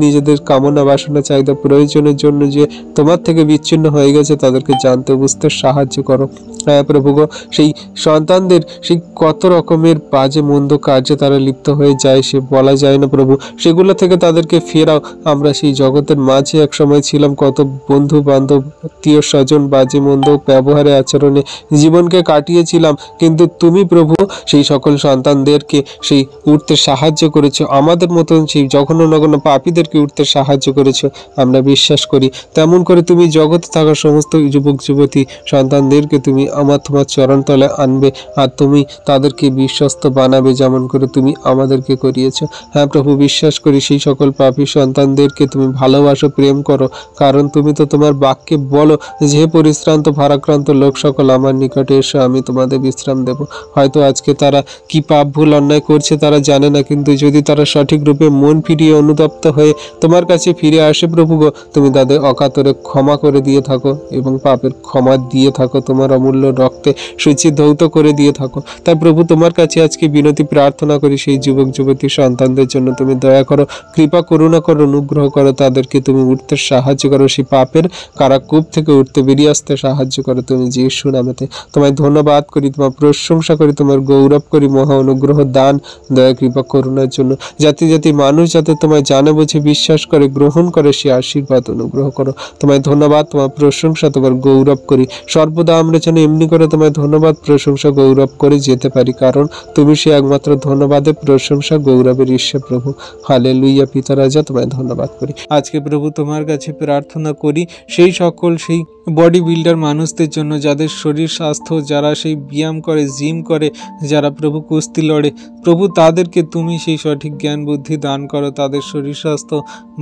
নিজেদের কামনা বাসনা চাহিদা প্রয়োজনের জন্য যে তোমার থেকে বিচ্ছিন্ন হয়ে গেছে, তাদেরকে জানতে বুঝতে সাহায্য করো। হ্যাঁ প্রভু, সেই সন্তানদের সেই কত রকমের বাজে মন্দ কার্যে তারা লিপ্ত হয়ে যায়, সে বলা যায় না প্রভু, সেগুলো থেকে তাদেরকে ফেরাও। আমরা সেই জগতের মাঝে এক সময় ছিলাম, কত বন্ধু বান্ধব আত্মীয় স্বজন বাজে মন্দ ব্যবহারে আচরণে জীবনকে কাটিয়েছিলাম, কিন্তু তুমি প্রভু সেই সকল সন্তানদেরকে সেই উঠতে সাহায্য করেছো, আমাদের মতন সেই জঘন্য নগণ্য পাপীদেরকে উঠতে সাহায্য করেছো। আমরা বিশ্বাস করি তেমন করে তুমি জগতে থাকা সমস্ত যুবক যুবতী সন্তানদেরকে তুমি তোমার চরণতলে আনবে, আর তুমি তাদেরকে বিশ্বস্ত বানাবে যেমন করে তুমি আমাদেরকে করিয়েছো। হ্যাঁ প্রভু, বিশ্বাস করি সেই সকল পাপী সন্তানদেরকে তুমি ভালোবাসো, প্রেম করো, কারণ তুমি তো তোমার বাক্যে বলো যে পরিশ্রান্ত ভারাক্রান্ত লোক সকল আমার নিকটে এসে আমি তোমাদের বিশ্রাম দেব। হয়তো আজকে তারা কি পাপ ভুল অন্যায় করছে তারা জানে না, কিন্তু যদি তারা সঠিক রূপে মন ফিরিয়ে অনুতপ্ত হয়ে তোমার কাছে ফিরে আসে প্রভু গো, তুমি তাদের অকাতরে ক্ষমা করে দিয়ে থাকো এবং পাপের ক্ষমা দিয়ে থাকো, তোমার অমূল্য রক্তে সূচি ধৌত করে দিয়ে থাকো। তাই প্রভু তোমার কাছে আজকে বিনতি প্রার্থনা করি, সেই যুবক যুবতী সন্তানদের জন্য তুমি দয়া করো, কৃপা করুণা করো, অনুগ্রহ করো, তাদেরকে তুমি উঠতে সাহায্য করো, সেই পাপের কারাকূপ থেকে উঠতে বেরিয়ে আসতে সাহায্য করো। তুমি যিশু নামেতে তোমায় ধন্যবাদ করি, তোমার প্রশংসা করি, তোমার গৌরব করি মহা অনুগ্রহ দান দয়া কৃপা করুণার জন্য। জাতি জাতি মানুষ যাতে তোমায় জানে বুঝে বিশ্বাস করে গ্রহণ করে, সে আশীর্বাদ অনুগ্রহ করো। তোমায় ধন্যবাদ, তোমার প্রশংসা, তোমার গৌরব করি। সর্বদা আমরা যেন এমনি করে তোমায় ধন্যবাদ প্রশংসা গৌরব করে যেতে পারি, কারণ তুমি সে একমাত্র ধন্যবাদের প্রশংসা গৌরবের ঈশ্বর প্রভু। হালেলুইয়া পিতা রাজা, তোমায় ধন্যবাদ করি। আজকে প্রভু তোমার কাছে প্রার্থনা করি সেই সকল সেই বডি বিল্ডার মানুষদের জন্য, যাদের শরীর স্বাস্থ্য, যারা সেই ব্যায়াম করে, জিম করে, যারা প্রভু কুস্তি লড়ে প্রভু, তাদেরকে তুমি সেই সঠিক জ্ঞান বুদ্ধি দান করো, তাদের শরীর স্বাস্থ্য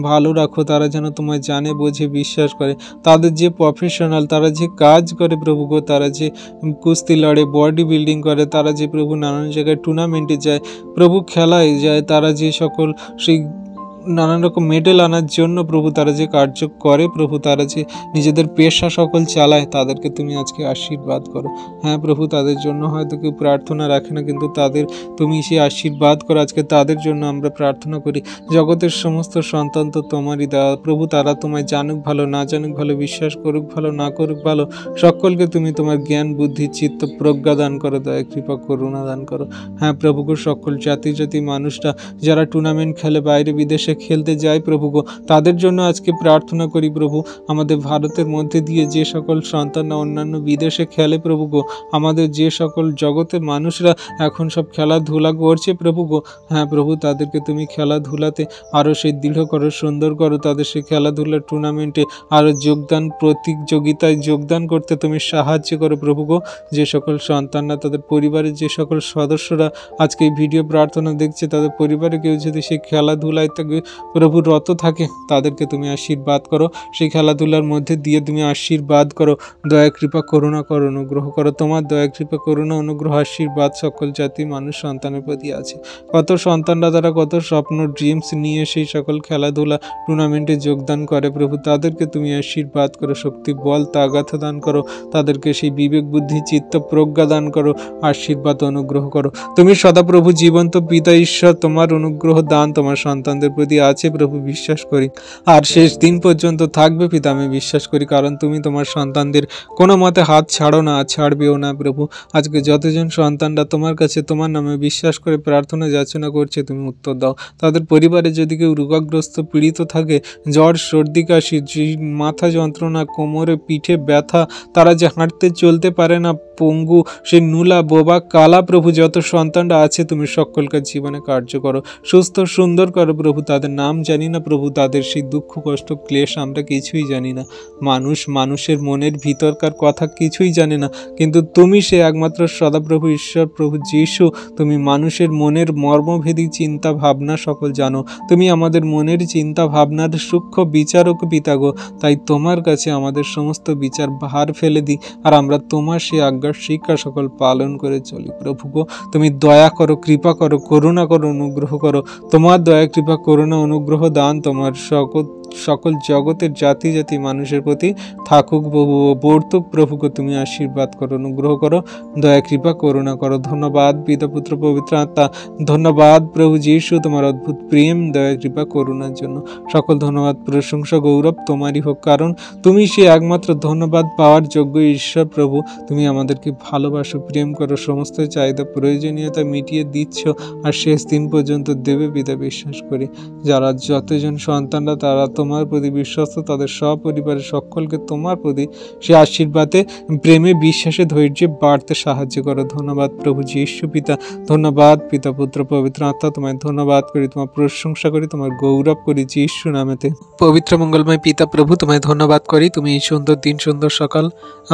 ভালো রাখো, তারা যেন তোমায় জানে বোঝে বিশ্বাস করে। তাদের যে প্রফেশনাল, তারা যে কাজ করে প্রভু গো, তারা যে কুস্তি লড়ে, বডি বিল্ডিং করে, তারা যে প্রভু নানান জায়গায় টুর্নামেন্টে যায়, প্রভু খেলায় যায়, তারা যে সকল সেই নানান রকম মেডেল আনার জন্য প্রভু তারা যে কার্য করে প্রভু, তারা যে নিজেদের পেশা সকল চালায়, তাদেরকে তুমি আজকে আশীর্বাদ করো। হ্যাঁ প্রভু, তাদের জন্য হয়তো কেউ প্রার্থনা রাখে না, কিন্তু তাদের তুমি সেই আশীর্বাদ করো। আজকে তাদের জন্য আমরা প্রার্থনা করি। জগতের সমস্ত সন্তান তো তোমারই দেওয়া প্রভু, তারা তোমায় জানুক ভালো, না জানুক ভালো, বিশ্বাস করুক ভালো, না করুক ভালো, সকলকে তুমি তোমার জ্ঞান বুদ্ধি চিত্ত প্রজ্ঞা দান করো, দয়া কৃপা করুণা দান করো। হ্যাঁ প্রভুকে সকল জাতি জাতি মানুষরা যারা টুর্নামেন্ট খেলে, বাইরে বিদেশে খেলতে যায় প্রভু গো, তাদের জন্য আজকে প্রার্থনা করি প্রভু। আমাদের ভারতের মধ্যে দিয়ে যে সকল সন্তানরা অন্যান্য বিদেশে খেলে প্রভু গো, আমাদের যে সকল জগতের মানুষরা এখন সব খেলাধুলা করছে প্রভু গো, হ্যাঁ প্রভু তাদেরকে তুমি খেলাধুলাতে আরও সেই দৃঢ় করো, সুন্দর করো, তাদের সেই খেলাধুলার টুর্নামেন্টে আরও যোগদান, প্রতিযোগিতায় যোগদান করতে তুমি সাহায্য করো প্রভু গো। যে সকল সন্তানরা, তাদের পরিবারের যে সকল সদস্যরা আজকে এই ভিডিও প্রার্থনা দেখছে, তাদের পরিবারে কেউ যদি সেই খেলাধুলায় প্রভু রত থাকে, তাদেরকে তুমি আশীর্বাদ করো, সেই খেলাধুলার মধ্যে দিয়ে তুমি আশীর্বাদ করো, দয়া কৃপা করুণা করো, অনুগ্রহ করো। তোমার দয়া কৃপা করুণা অনুগ্রহ আশীর্বাদ সকল জাতি মানুষ সন্তানের প্রতি আছে। কত সন্তানরা তারা কত স্বপ্ন ড্রিমস নিয়ে সেই সকল খেলাধুলা টুর্নামেন্টে যোগদান করে প্রভু, তাদেরকে তুমি আশীর্বাদ করো, শক্তি বল তাগাথ দান করো, তাদেরকে সেই বিবেক বুদ্ধি চিত্ত প্রজ্ঞা দান করো, আশীর্বাদ অনুগ্রহ করো। তুমি সদা প্রভু জীবন্ত পিতা ঈশ্বর, তোমার অনুগ্রহ দান তোমার সন্তানদের প্রতি অবধি আছে প্রভু বিশ্বাস করি, আর শেষ দিন পর্যন্ত থাকবে পিতা আমি বিশ্বাস করি, কারণ তুমি তোমার সন্তানদের কোনো মতে হাত ছাড়ো না, ছাড়বেও না প্রভু। আজকে যতজন সন্তানরা তোমার কাছে তোমার নামে বিশ্বাস করে প্রার্থনা যাচনা করছে তুমি উত্তর দাও। তাদের পরিবারে যদি কেউ রোগাগ্রস্ত পীড়িত থাকে, জ্বর সর্দি কাশি, মাথা যন্ত্রণা, কোমরে পিঠে ব্যথা, তারা যে হাঁটতে চলতে পারে না, পঙ্গু, সেই নুলা বোবা কালা প্রভু, যত সন্তানরা আছে তুমি সকলকার জীবনে কার্য করো, সুস্থ সুন্দর করো প্রভু। তাদের নাম জানি না প্রভু, তাদের সেই দুঃখ কষ্ট ক্লেশ আমরা কিছুই জানি না, মানুষের মনের ভিতরকার কথা কিছুই জানে না, কিন্তু তুমি সে একমাত্র সদাপ্রভু ঈশ্বর প্রভু যিশু, তুমি মানুষের মনের মর্মভেদী চিন্তা ভাবনা সকল জানো, তুমি আমাদের মনের চিন্তা ভাবনার সূক্ষ্ম বিচারক পিতা গো। তাই তোমার কাছে আমাদের সমস্ত বিচার ভার ফেলে দিই, আর আমরা তোমার সে আজ্ঞার শিক্ষা সকল পালন করে চলি প্রভু গো। তুমি দয়া করো, কৃপা করো, করুণা করো, অনুগ্রহ করো। তোমার দয়া কৃপা করুণা অনুগ্রহ দান তোমার সকল জগতের জাতি জাতি মানুষের প্রতি থাকুক প্রভু, বর্তুক প্রভুকে তুমি আশীর্বাদ করো, অনুগ্রহ করো, দয়া কৃপা করুণা করো। ধন্যবাদ পিতা পুত্র পবিত্র আত্মা, ধন্যবাদ প্রভু যিশু তোমার অদ্ভুত প্রেম দয়া কৃপা করুণার জন্য। সকল ধন্যবাদ প্রশংসা গৌরব তোমারই হোক, কারণ তুমি সে একমাত্র ধন্যবাদ পাওয়ার যোগ্য ঈশ্বর প্রভু। তুমি আমাদেরকে ভালোবাসো, প্রেম করো, সমস্ত চাহিদা প্রয়োজনীয়তা মিটিয়ে দিচ্ছ, আর শেষ দিন পর্যন্ত দেবে পিতা বিশ্বাস করি। যারা যতজন সন্তানরা তারা তোমার প্রতি বিশ্বস্ত, তাদের সপরিবারের সকলকে তোমার প্রতি সে আশীর্বাদে প্রেমে বিশ্বাসে ধৈর্যে বাড়তে সাহায্য করো। ধন্যবাদ প্রভু যীশু পিতা, ধন্যবাদ পিতা পুত্র পবিত্র আত্মা, তোমায় ধন্যবাদ করি, তোমার প্রশংসা করি, তোমার গৌরব করি যীশু নামেতে। পবিত্র মঙ্গলময় পিতা প্রভু, তোমায় ধন্যবাদ করি, তুমি এই সুন্দর দিন সুন্দর সকাল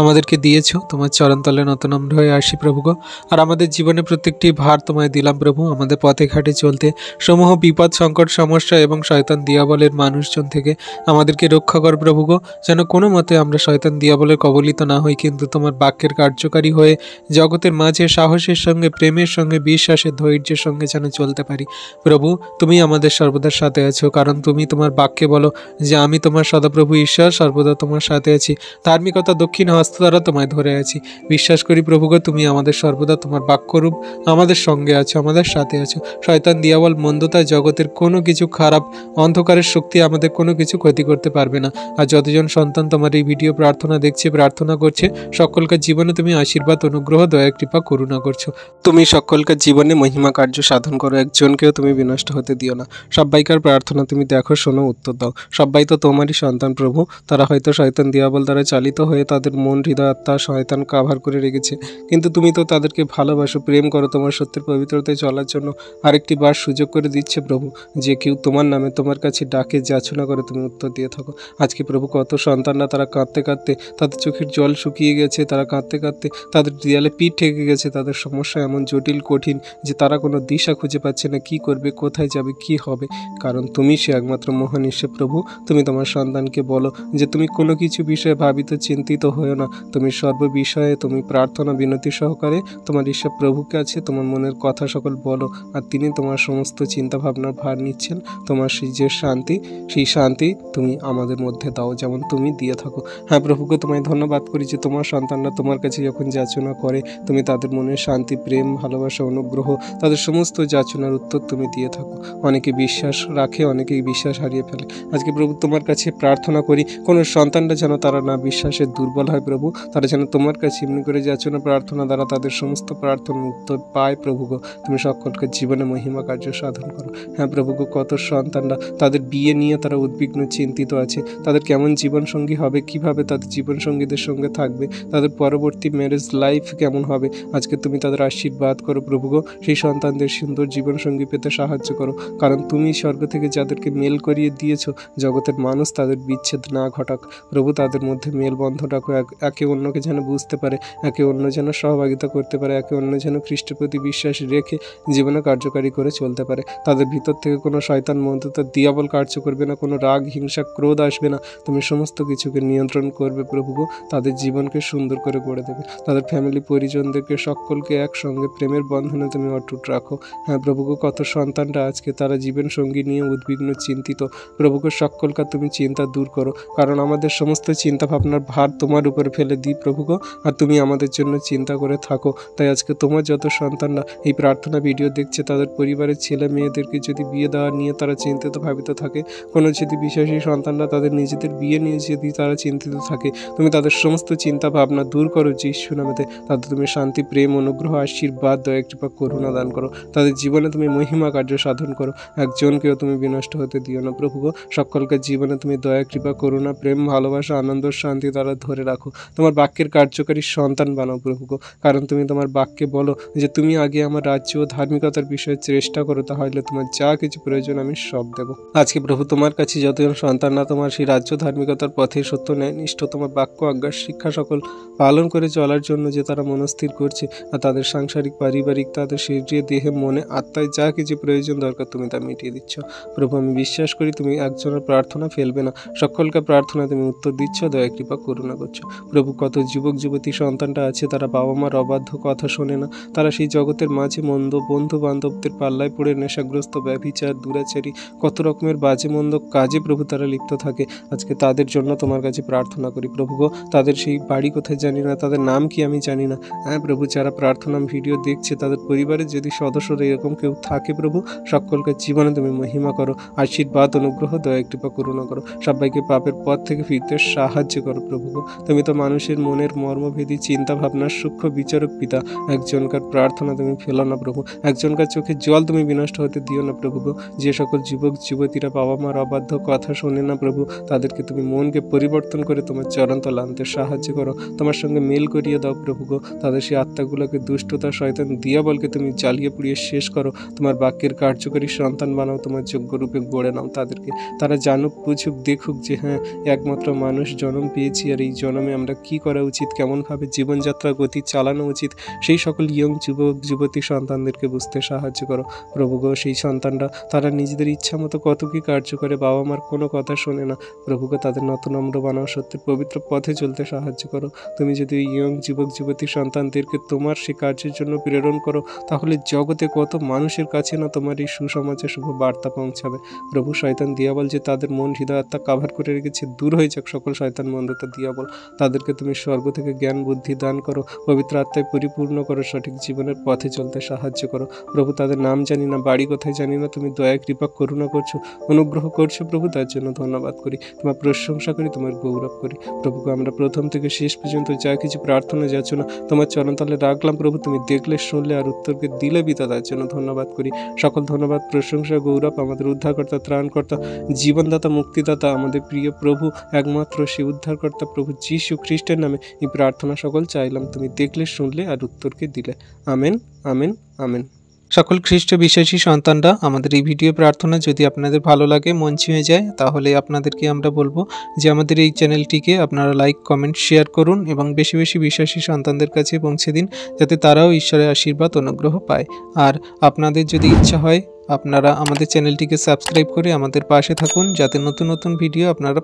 আমাদেরকে দিয়েছো, তোমার চরণতলে নতনম্র হয়ে আসি প্রভু গো। আর আমাদের জীবনে প্রত্যেকটি ভার তোমায় দিলাম প্রভু, আমাদের পথে ঘাটে চলতে সমূহ বিপদ সংকট সমস্যা এবং শয়তান দিয়াবলের মানুষজন থেকে আমাদেরকে রক্ষা কর প্রভু গো, যেন কোনো মতে আমরা শয়তান দিয়াবলের কবলিত না হই, কিন্তু তোমার বাক্যের কার্যকারী হয়ে জগতের মাঝে সাহসের সঙ্গে প্রেমের সঙ্গে বিশ্বাসের ধৈর্যের সঙ্গে যেন চলতে পারি প্রভু। তুমি আমাদের সর্বদার সাথে আছো, কারণ তুমি তোমার বাক্যে বলো যে আমি তোমার সদাপ্রভু ঈশ্বর সর্বদা তোমার সাথে আছি, ধার্মিকতা দক্ষিণ হস্ত দ্বারা তোমায় ধরে আছি। বিশ্বাস করি প্রভু গো, তুমি আমাদের সর্বদা তোমার বাক্যরূপ আমাদের সঙ্গে আছো, আমাদের সাথে আছো। শয়তান দিয়াবল মন্দতা জগতের কোনো কিছু খারাপ অন্ধকারের শক্তি আমাদের কোনো কিছু ক্ষতি করতে পারবে না। আর যতজন সন্তান তোমার এই ভিডিও প্রার্থনা দেখছে, প্রার্থনা করছে, সকলকার জীবনে তুমি আশীর্বাদ অনুগ্রহ দয়া কৃপা করুণা করছো। তুমি সকলকার জীবনে মহিমা কার্য সাধন করো, একজনকেও তুমি বিনষ্ট হতে দিও না। সবাইকার প্রার্থনা তুমি দেখো, শোনো, উত্তর দাও। সবাই তো তোমারই সন্তান প্রভু, তারা হয়তো শয়তান দিয়াবল দ্বারা চালিত হয়ে তাদের মন হৃদয় আত্মা শয়তান কাভার করে রেখেছে, কিন্তু তুমি তো তাদেরকে ভালোবাসো, প্রেম করো, তোমার সত্যের পবিত্রতায় চলার জন্য আরেকটি বার সুযোগ করে দিচ্ছে প্রভু। যে কেউ তোমার নামে তোমার কাছে ডাকে যাচনা করে তুমি উত্তর দিয়ে থাকো। আজকে প্রভু কত সন্তানরা তারা কাঁদতে কাঁদতে তাদের চোখের জল শুকিয়ে গেছে, তারা কাঁদতে কাঁদতে তাদের দেয়ালে পিঠ ঠেকে গেছে, তাদের সমস্যা এমন জটিল কঠিন যে তারা কোনো দিশা খুঁজে পাচ্ছে না, কি করবে, কোথায় যাবে, কি হবে, কারণ তুমি সে একমাত্র মহান ঈশ্বর প্রভু। তুমি তোমার সন্তানকে বলো যে তুমি কোনো কিছু বিষয়ে ভাবিত চিন্তিত হয়েও না, তুমি সর্ব বিষয়ে তুমি প্রার্থনা বিনতি সহকারে তোমার ঈশ্বর প্রভুকে আছে তোমার মনের কথা সকল বলো, আর তিনি তোমার সমস্ত চিন্তা ভাবনার ভার নিচ্ছেন। তোমার সেই যে শান্তি, সেই শান্তি তুমি আমাদের মধ্যে দাও, যেমন তুমি দিয়ে থাকো। হ্যাঁ প্রভুকে তোমায় ধন্যবাদ করি যে তোমার সন্তানরা তোমার কাছে যখন যাচনা করে তুমি তাদের মনে শান্তি, প্রেম, ভালোবাসা, অনুগ্রহ, তাদের সমস্ত যাচনার উত্তর তুমি দিয়ে থাকো। অনেকে বিশ্বাস রাখে, অনেকেই বিশ্বাস হারিয়ে ফেলে। আজকে প্রভু তোমার কাছে প্রার্থনা করি কোনো সন্তানরা যেন তারা না বিশ্বাসের দুর্বল হয় প্রভু, তারা যেন তোমার কাছে এমনি করে যাচনা প্রার্থনা দ্বারা তাদের সমস্ত প্রার্থনার উত্তর পায় প্রভু গো। তুমি সকলকে জীবনে মহিমা কার্য সাধন করো। হ্যাঁ প্রভু গো, কত সন্তানরা তাদের বিয়ে নিয়ে তারা উদ্বিগ্ন চিন্তিত আছে, তাদের কেমন জীবনসঙ্গী হবে, কিভাবে তাদের জীবনসঙ্গীদের সঙ্গে থাকবে, তাদের পরবর্তী ম্যারেজ লাইফ কেমন হবে। আজকে তুমি তাদের আশীর্বাদ করো প্রভু গো, সেই সন্তানদের সুন্দর জীবনসঙ্গী পেতে সাহায্য করো, কারণ তুমি স্বর্গ থেকে যাদেরকে মেল করিয়ে দিয়েছো জগতের মানুষ তাদের বিচ্ছেদ না ঘটাক প্রভু, তাদের মধ্যে মেলবন্ধন রাখো, একে অন্যকে যেন বুঝতে পারে, একে অন্য যেন সহভাগিতা করতে পারে, একে অন্য যেন খ্রিস্টের প্রতি বিশ্বাস রেখে জীবনে কার্যকারী করে চলতে পারে। তাদের ভিতর থেকে কোনো শয়তান মন্দতা দিয়াবল কার্য করবে না, কোনো রাগ হিংসা ক্রোধ আসবে না। তুমি সমস্ত কিছুকে নিয়ন্ত্রণ করবে প্রভু গো, তাদের জীবনকে সুন্দর করে গড়ে দেবে, তাদের ফ্যামিলি পরিজনদেরকে সকলকে একসঙ্গে প্রেমের বন্ধনে তুমি অটুট রাখো। হ্যাঁ প্রভু গো, কত সন্তানরা আজকে তারা জীবন সঙ্গী নিয়ে উদ্বিগ্ন চিন্তিত, প্রভু গো সকলকার তুমি চিন্তা দূর করো, কারণ আমাদের সমস্ত চিন্তা ভাবনার ভার তোমার উপরে ফেলে দিই প্রভু গো, আর তুমি আমাদের জন্য চিন্তা করে থাকো। তাই আজকে তোমার যত সন্তানরা এই প্রার্থনা ভিডিও দেখছে তাদের পরিবারের ছেলে মেয়েদেরকে যদি বিয়ে দেওয়া নিয়ে তারা চিন্তিত ভাবিত থাকে, কোনো যদি বিশ্বাসী সন্তানরা তাদের নিজেদের বিয়ে নিয়ে যদি তারা চিন্তিত থাকে, তুমি তাদের সমস্ত চিন্তা ভাবনা দূর করো যিশু নামেতে। তাদের তুমি শান্তি প্রেম অনুগ্রহ আশীর্বাদ দয়া কৃপা করুণা দান করো, তাদের জীবনে তুমি মহিমা কার্য সাধন করো, একজনকেও তুমি বিনষ্ট হতে দিও না প্রভু গো। সকলকে জীবনে তুমি দয়া কৃপা করুণা প্রেম ভালোবাসা আনন্দ শান্তি দ্বারা ধরে রাখো, তোমার বাক্যের কার্যকারী সন্তান বানাও প্রভু গো, কারণ তুমি তোমার বাক্যে বলো যে তুমি আগে আমার রাজ্য ও ধার্মিকতার বিষয়ে চেষ্টা করো, তাহলে তোমার যা কিছু প্রয়োজন আমি সব দেবো। আজকে প্রভু তোমার কাছে যতজন সন্তানরা তোমার সেই রাজ্য ধার্মিকতার পথে সত্য ন্যায় নিষ্ঠ তোমার বাক্য আজ্ঞার শিক্ষা সকল পালন করে চলার জন্য যে তারা মনস্থির করছে, আর তাদের সাংসারিক পারিবারিক তাদের শরীরে দেহে মনে আত্মায় যা কিছু প্রয়োজন দরকার তুমি তা মিটিয়ে দিচ্ছ প্রভু। আমি বিশ্বাস করি তুমি একজনের প্রার্থনা ফেলবে না, সকলকে প্রার্থনা তুমি উত্তর দিচ্ছ, দয়া কৃপা করুণা করছো প্রভু। কত যুবক যুবতী সন্তানরা আছে তারা বাবা মার অবাধ্য কথা শোনে না, তারা সেই জগতের মাঝে মন্দ বন্ধু বান্ধবদের পাল্লায় পড়ে নেশাগ্রস্ত ব্যভিচার দুরাচারী কত রকমের বাজে মন্দ কাজে প্রভু তারা লিপ্ত থাকে। আজকে তাদের জন্য তোমার কাছে প্রার্থনা করি প্রভু গো, তাদের সেই বাড়ি কোথায় জানি না, তাদের নাম কি আমি জানি না। হ্যাঁ প্রভু, যারা প্রার্থনা ভিডিও দেখছে তাদের পরিবারের যদি সদস্যরা এরকম কেউ থাকে প্রভু, সকলকে জীবনে তুমি মহিমা করো, আশীর্বাদ অনুগ্রহ দয়া কৃপা করুণা করো, সবাইকে পাপের পথ থেকে ফিরতে সাহায্য করো প্রভু গো। তুমি তো মানুষের মনের মর্মভেদী চিন্তা ভাবনার সূক্ষ্ম বিচারক পিতা, একজনকার প্রার্থনা তুমি ফেলো না প্রভু, একজনকার চোখে জল তুমি বিনষ্ট হতে দিও না প্রভু গো। যে সকল যুবক যুবতীরা বাবা মার অবাধ্য কথা শোনে না প্রভু, তাদেরকে তুমি মনকে পরিবর্তন করে তোমার চরণতলে আনতে সাহায্য করো, তোমার সঙ্গে মেল করিয়ে দাও প্রভু গো। তাদের সেই আত্মাগুলোকে দুষ্টতা শয়তান দিয়াবলকে তুমি জ্বালিয়ে পুড়িয়ে শেষ করো, তোমার বাক্যের কার্যকরী সন্তান বানাও, তোমার যোগ্য রূপে গড়ে নাও তাদেরকে। তারা জানুক বুঝুক দেখুক যে হ্যাঁ একমাত্র মানুষ জন্ম পেয়েছি, আর এই জন্মে আমরা কি করা উচিত, কেমনভাবে জীবনযাত্রা গতি চালানো উচিত, সেই সকল ইয়ং যুবক যুবতী সন্তানদেরকে বুঝতে সাহায্য করো প্রভু গো। সেই সন্তানরা তারা নিজেদের ইচ্ছা মতো কত কি কার্য করে, বাবা মার কোনো কথা শোনে না প্রভু গো, তাদের নতনম্র বানাও, সত্যের পবিত্র পথে চলতে সাহায্য করো। তুমি যদি ইয়ং যুবক যুবতী সন্তানদেরকে তোমার সেই কার্যের জন্য প্রেরণ করো, তাহলে জগতে কত মানুষের কাছে না তোমার এই সুসমাজে শুভ বার্তা পৌঁছাবে প্রভু। শয়তান দিয়াবল যে তাদের মন হৃদয় আত্মা কাভার করে রেখেছে, দূর হয়ে যাক সকল শয়তান মন্দতা দিয়াবল। তাদেরকে তুমি স্বর্গ থেকে জ্ঞান বুদ্ধি দান করো, পবিত্র আত্মায় পরিপূর্ণ করো, সঠিক জীবনের পথে চলতে সাহায্য করো প্রভু। তাদের নাম জানি না, বাড়ি কোথায় জানি না, তুমি দয়া কৃপা করুণা করছো, অনুগ্রহ করছো প্রভু, তার জন্য ধন্যবাদ করি, তোমার প্রশংসা করি, তোমার গৌরব করি প্রভুকে। আমরা প্রথম থেকে শেষ পর্যন্ত যা কিছু প্রার্থনা যাচ্ছ না তোমার চরণতলে রাখলাম প্রভু, তুমি দেখলে শুনলে আর উত্তরকে দিলে বিতা, তার জন্য ধন্যবাদ করি। সকল ধন্যবাদ প্রশংসা গৌরব আমাদের উদ্ধারকর্তা ত্রাণকর্তা জীবনদাতা মুক্তিদাতা আমাদের প্রিয় প্রভু, একমাত্র সে উদ্ধারকর্তা প্রভু যীশু খ্রিস্টের নামে এই প্রার্থনা সকল চাইলাম, তুমি দেখলে শুনলে আর উত্তরকে দিলে। Amen amen amen. সকল খ্রিস্ট বিশ্বাসী সন্তানরা, আমাদের এই ভিডিও প্রার্থনা যদি আপনাদের ভালো লাগে, মন ছুঁয়ে যায়, তাহলে আপনাদেরকে আমরা বলবো যে আমাদের এই চ্যানেলটিকে আপনারা লাইক কমেন্ট শেয়ার করুন এবং বেশি বেশি বিশ্বাসী সন্তানদের কাছে পৌঁছে দিন, যাতে তারাও ঈশ্বরের আশীর্বাদ অনুগ্রহ পায়। আর আপনাদের যদি ইচ্ছা হয় আপনারা আমাদের চ্যানেলটিকে সাবস্ক্রাইব করে আমাদের পাশে থাকুন, যাতে নতুন নতুন ভিডিও আপনারা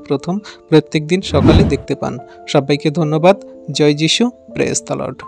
প্রত্যেক দিন সকালে দেখতে পান। সবাইকে ধন্যবাদ। জয় যিশু, প্রেজ দ্য লর্ড।